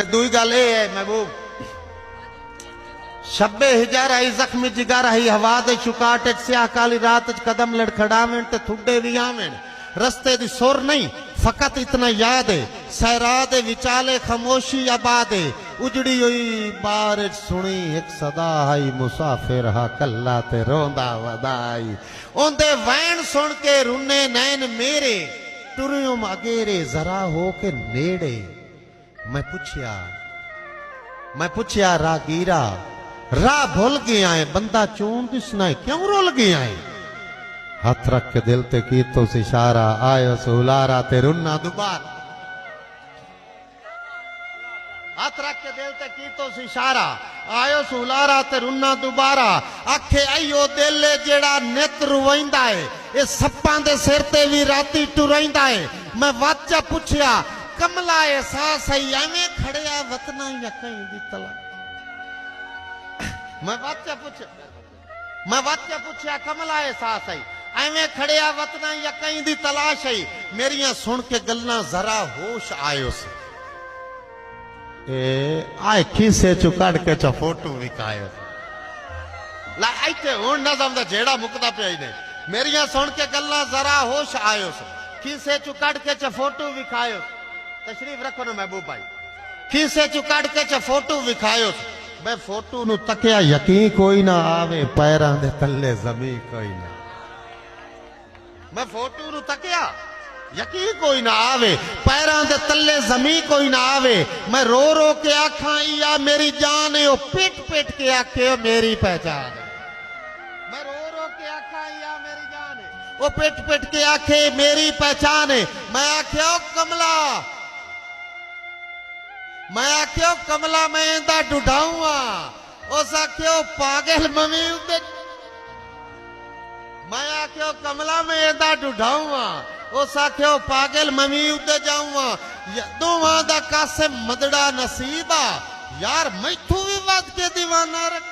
दुई गल ये है महबूब, शब्बे हिजार आई जख्मी जिगर आई हवा दे शुकाट स्याह काली रात कदम लड़खड़ावें ते थुड्डे भी आवें, रस्ते दी सुर नहीं फकत इतना याद है, सहरा दे विचाले खामोशी आबाद है, उजड़ी हुई बारिश सुनी एक सदा आई, मुसाफिर हा कल्ला ते रोंदा वदाई, ओंदे वैन सुन के रुने नैन मेरे, टुरियुम अगेरे जरा हो के नेड़े। मैं पुछया रागीरा राह भूल गया है, बंदा चून दिसना है क्यों रुल गया है, हाथ रख के दिल ते की तो इशारा, आयो सुलारा ते रुन्ना दुबारा, हाथ रख के दिल ते की तो इशारा, आयो सुलारा ते रुन्ना दुबारा, आखे आइयो दिल जेड़ा नित रुवैंदा है, ये सप्पां दे सिर ते भी राती टुरैंदा है। मैं वाचा पुछया कमला एहसास है एवें खड़िया वतना या कहीं दी तला, मैं वाचा पुछया कमला एहसास है एवें खड़िया वतना या कहीं दी तलाश है, मेरिया सुन के गल्लां जरा होश आयो से, ए आए खीसे चु कड़ के च फोटो विकायो ला इथे हुण नज़म दा जेड़ा मुकदा पिया ने, मेरिया सुन के गल्लां जरा होश आयो से, खीसे चु कड़ के च फोटो विखायो, तशरीफ रखो ना महबूब भाई, खीसे चु कड़ के च फोटो विखायो, मैं फोटो नु तकिया यकीन कोई ना आवे, पैरां दे तले जमीन कोई ना, मैं फोटो नु तकिया यकीन कोई ना आवे, पैरां दे तले जमीन कोई ना आवे, मैं रो रो के आखा या मेरी जान है, ओ पिट पिट के आखे मेरी पहचान है, मैं रो रो के आखा या मेरी जान है, ओ पिट पिट के आखे मेरी पहचान है। मैं आख्या कमला, मैं आख्यो कमला मैं इंदा ढूंढाऊंगा, उस आख्यो पागल मम्मी उते, मैं आख्यो कमला मैं इंदा ढूंढाऊंगा, उस आख्यो पागल मम्मी उते जाऊंगा, दोवां दा कासे मदड़ा नसीबा, यार मैथू भी वद के दीवाना रख,